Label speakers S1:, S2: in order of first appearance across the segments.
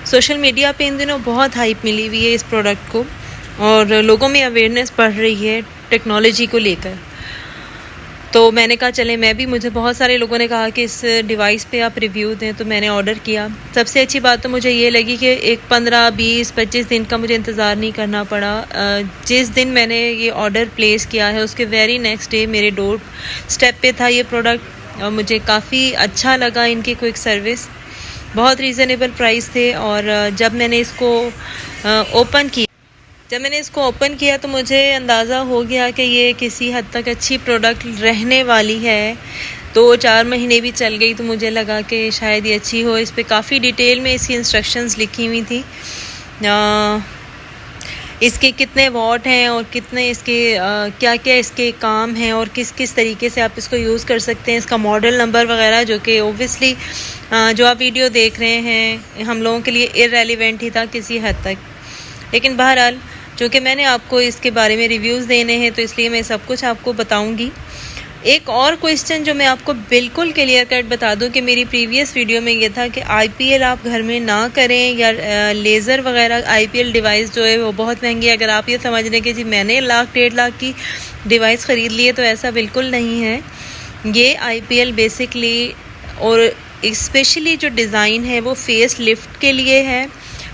S1: Social media पे इन दिनों बहुत हाइप मिली हुई है इस प्रोडक्ट को और लोगों में अवेयरनेस बढ़ रही है टेक्नोलॉजी को लेकर। तो मैंने कहा चले मैं भी, मुझे बहुत सारे लोगों ने कहा कि इस डिवाइस पे आप रिव्यू दें, तो मैंने ऑर्डर किया। सबसे अच्छी बात तो मुझे ये लगी कि एक 15, 20, 25 दिन का मुझे इंतज़ार नहीं करना पड़ा। जिस दिन मैंने ये ऑर्डर प्लेस किया है उसके वेरी नेक्स्ट डे मेरे डोर स्टेप पे था ये प्रोडक्ट और मुझे काफ़ी अच्छा लगा। इनकी क्विक सर्विस, बहुत रीज़नेबल प्राइस थे। और जब मैंने इसको ओपन किया तो मुझे अंदाज़ा हो गया कि ये किसी हद तक अच्छी प्रोडक्ट रहने वाली है। 2-4 महीने भी चल गई तो मुझे लगा कि शायद ये अच्छी हो। इस पे काफ़ी डिटेल में इसकी इंस्ट्रक्शंस लिखी हुई थी, इसके कितने वॉट हैं और कितने इसके क्या क्या इसके काम हैं और किस किस तरीके से आप इसको यूज़ कर सकते हैं, इसका मॉडल नंबर वगैरह, जो कि ओबियसली जो आप वीडियो देख रहे हैं हम लोगों के लिए इररेलेवेंट ही था किसी हद तक। लेकिन बहरहाल चूँकि मैंने आपको इसके बारे में रिव्यूज़ देने हैं तो इसलिए मैं सब कुछ आपको बताऊंगी। एक और क्वेश्चन जो मैं आपको बिल्कुल क्लियर कट बता दूं कि मेरी प्रीवियस वीडियो में ये था कि आईपीएल आप घर में ना करें या लेज़र वगैरह आईपीएल डिवाइस जो है वो बहुत महंगी है। अगर आप ये समझ रहे कि जी मैंने 1-1.5 लाख की डिवाइस ख़रीद ली है, तो ऐसा बिल्कुल नहीं है। ये आईपीएल बेसिकली और स्पेशली जो डिज़ाइन है वो फेस लिफ्ट के लिए है,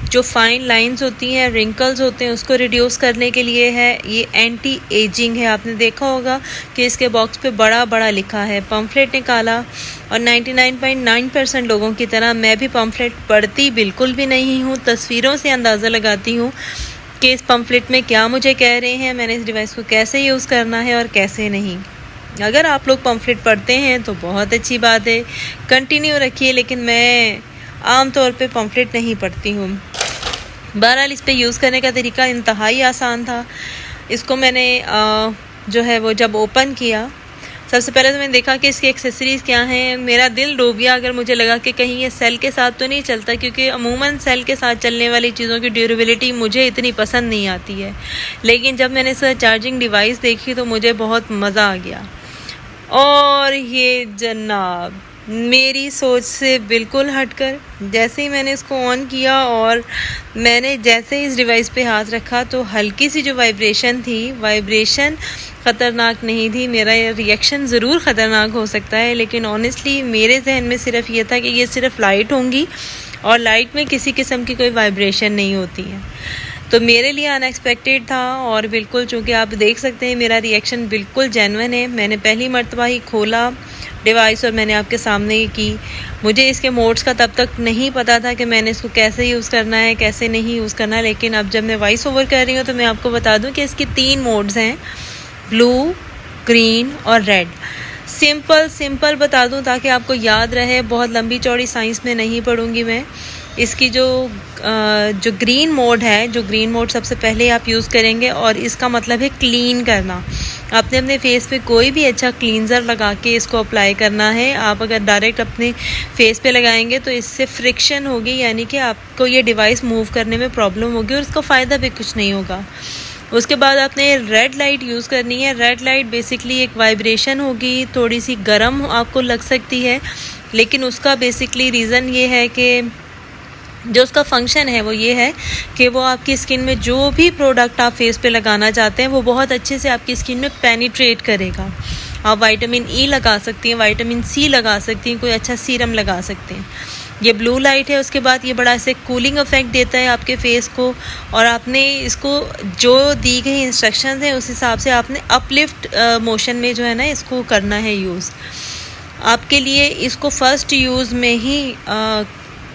S1: जो फाइन लाइंस होती हैं, रिंकल्स होते हैं, उसको रिड्यूस करने के लिए है। ये एंटी एजिंग है। आपने देखा होगा कि इसके बॉक्स पे बड़ा बड़ा लिखा है। पम्फलेट निकाला और 99.9% लोगों की तरह मैं भी पम्फलेट पढ़ती बिल्कुल भी नहीं हूँ। तस्वीरों से अंदाज़ा लगाती हूँ कि इस पम्फलेट में क्या मुझे कह रहे हैं, मैंने इस डिवाइस को कैसे यूज़ करना है और कैसे नहीं। अगर आप लोग पम्फलेट पढ़ते हैं तो बहुत अच्छी बात है, कंटिन्यू रखिए, लेकिन मैं आम तौर पे पम्फलेट नहीं पढ़ती हूँ। बहरहाल इस पे यूज़ करने का तरीका इंतहाई आसान था। इसको मैंने जो है वो जब ओपन किया, सबसे पहले तो मैंने देखा कि इसकी एक्सेसरीज़ क्या हैं। मेरा दिल डूब गया अगर मुझे लगा कि कहीं ये सेल के साथ तो नहीं चलता, क्योंकि अमूमन सेल के साथ चलने वाली चीज़ों की ड्यूरेबिलिटी मुझे इतनी पसंद नहीं आती है। लेकिन जब मैंने इसका चार्जिंग डिवाइस देखी तो मुझे बहुत मज़ा आ गया। और ये जनाब मेरी सोच से बिल्कुल हटकर, जैसे ही मैंने इसको ऑन किया और मैंने जैसे ही इस डिवाइस पे हाथ रखा तो हल्की सी जो वाइब्रेशन थी, वाइब्रेशन ख़तरनाक नहीं थी। मेरा रिएक्शन ज़रूर ख़तरनाक हो सकता है, लेकिन ऑनेस्टली मेरे जहन में सिर्फ ये था कि ये सिर्फ लाइट होंगी और लाइट में किसी किस्म की कोई वाइब्रेशन नहीं होती है। तो मेरे लिए अनएक्सपेक्टेड था और बिल्कुल, चूँकि आप देख सकते हैं मेरा रिएक्शन बिल्कुल जेन्युइन है। मैंने पहली मर्तबा ही खोला डिवाइस और मैंने आपके सामने ही की। मुझे इसके मोड्स का तब तक नहीं पता था कि मैंने इसको कैसे यूज़ करना है, कैसे नहीं यूज़ करना है। लेकिन अब जब मैं वॉइस ओवर कर रही हूँ तो मैं आपको बता दूँ कि इसकी 3 मोड्स हैं, ब्लू, ग्रीन और रेड। सिंपल बता दूँ ताकि आपको याद रहे, बहुत लंबी चौड़ी साइंस में नहीं पढ़ूँगी मैं। इसकी जो ग्रीन मोड है, जो ग्रीन मोड सबसे पहले आप यूज़ करेंगे और इसका मतलब है क्लीन करना। आपने अपने फेस पे कोई भी अच्छा क्लींजर लगा के इसको अप्लाई करना है। आप अगर डायरेक्ट अपने फेस पे लगाएंगे तो इससे फ्रिक्शन होगी, यानी कि आपको ये डिवाइस मूव करने में प्रॉब्लम होगी और इसका फ़ायदा भी कुछ नहीं होगा। उसके बाद आपने रेड लाइट यूज़ करनी है। रेड लाइट बेसिकली एक वाइब्रेशन होगी, थोड़ी सी गर्म आपको लग सकती है, लेकिन उसका बेसिकली रीज़न ये है कि जो उसका फंक्शन है वो ये है कि वो आपकी स्किन में जो भी प्रोडक्ट आप फेस पे लगाना चाहते हैं वो बहुत अच्छे से आपकी स्किन में पेनिट्रेट करेगा। आप विटामिन ई लगा सकती हैं, विटामिन सी लगा सकती हैं, कोई अच्छा सीरम लगा सकते हैं। ये ब्लू लाइट है। उसके बाद ये बड़ा ऐसे कूलिंग इफेक्ट देता है आपके फेस को, और आपने इसको जो दी गई इंस्ट्रक्शंस हैं उस हिसाब से आपने अपलिफ्ट मोशन में जो है ना इसको करना है यूज़। आपके लिए इसको फर्स्ट यूज़ में ही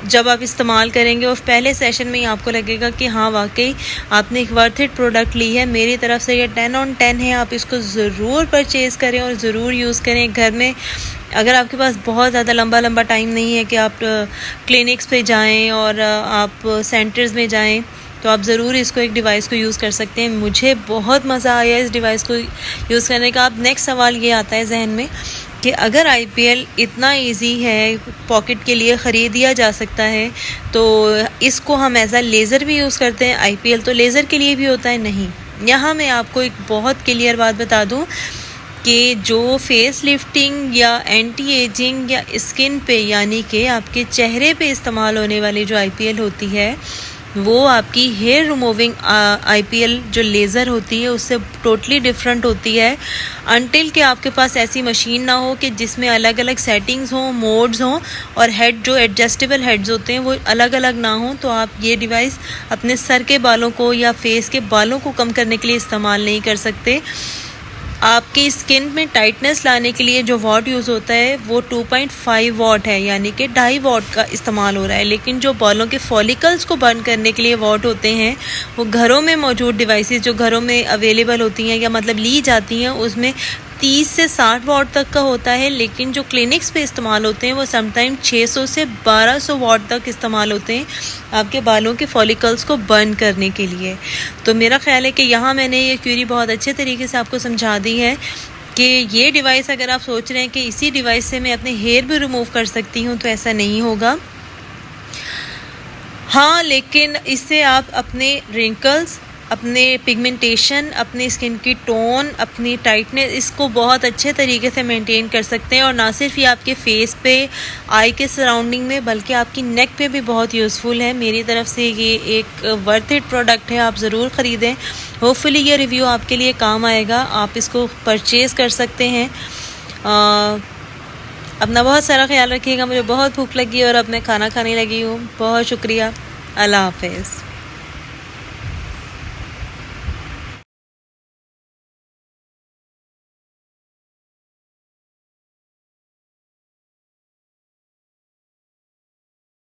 S1: जब आप इस्तेमाल करेंगे और पहले सेशन में ही आपको लगेगा कि हाँ वाकई आपने एक वर्थ इट प्रोडक्ट ली है। मेरी तरफ से ये 10 on 10 है। आप इसको ज़रूर परचेज़ करें और ज़रूर यूज़ करें घर में। अगर आपके पास बहुत ज़्यादा लंबा टाइम नहीं है कि आप क्लिनिक्स पे जाएं और आप सेंटर्स में जाएं, तो आप ज़रूर इसको एक डिवाइस को यूज़ कर सकते हैं। मुझे बहुत मज़ा आया इस डिवाइस को यूज़ करने का। अब नेक्स्ट सवाल ये आता है जहन में कि अगर आईपीएल इतना इजी है, पॉकेट के लिए ख़रीदिया जा सकता है, तो इसको हम एज अ लेज़र भी यूज़ करते हैं। आईपीएल तो लेज़र के लिए भी होता है? नहीं। यहाँ मैं आपको एक बहुत क्लियर बात बता दूँ कि जो फेस लिफ्टिंग या एंटी एजिंग या स्किन पे यानी कि आपके चेहरे पे इस्तेमाल होने वाली जो IPL होती है वो आपकी हेयर रिमूविंग IPL जो लेज़र होती है उससे टोटली डिफरेंट होती है, अनटिल कि आपके पास ऐसी मशीन ना हो कि जिसमें अलग अलग सेटिंग्स हों, मोड्स हों और हेड जो एडजस्टेबल हेड्स होते हैं वो अलग अलग ना हों, तो आप ये डिवाइस अपने सर के बालों को या फेस के बालों को कम करने के लिए इस्तेमाल नहीं कर सकते। आपकी स्किन में टाइटनेस लाने के लिए जो वॉट यूज़ होता है वो 2.5 वॉट है, यानी कि 2.5 वॉट का इस्तेमाल हो रहा है। लेकिन जो बालों के फॉलिकल्स को बर्न करने के लिए वॉट होते हैं वो घरों में मौजूद डिवाइसेस जो घरों में अवेलेबल होती हैं या मतलब ली जाती हैं उसमें 30 से 60 वॉट तक का होता है, लेकिन जो क्लिनिक्स पे इस्तेमाल होते हैं वो समटाइम 600 से 1200 वॉट तक इस्तेमाल होते हैं आपके बालों के फॉलिकल्स को बर्न करने के लिए। तो मेरा ख्याल है कि यहाँ मैंने ये क्वेरी बहुत अच्छे तरीके से आपको समझा दी है कि ये डिवाइस अगर आप सोच रहे हैं कि इसी डिवाइस से मैं अपने हेयर भी रिमूव कर सकती हूँ तो ऐसा नहीं होगा। हाँ, लेकिन इससे आप अपने रिंकल्स, अपने पिगमेंटेशन, अपनी स्किन की टोन, अपनी टाइटनेस इसको बहुत अच्छे तरीके से मेंटेन कर सकते हैं और ना सिर्फ ये आपके फेस पे, आई के सराउंडिंग में बल्कि आपकी नेक पे भी बहुत यूज़फुल है। मेरी तरफ से ये एक वर्थ इट प्रोडक्ट है, आप ज़रूर ख़रीदें। होपफुली ये रिव्यू आपके लिए काम आएगा, आप इसको परचेज़ कर सकते हैं। अपना बहुत सारा ख्याल रखिएगा। मुझे बहुत भूख लगी और अब मैं खाना खाने लगी हूँ। बहुत शुक्रिया। अल्लाह हाफ़िज़।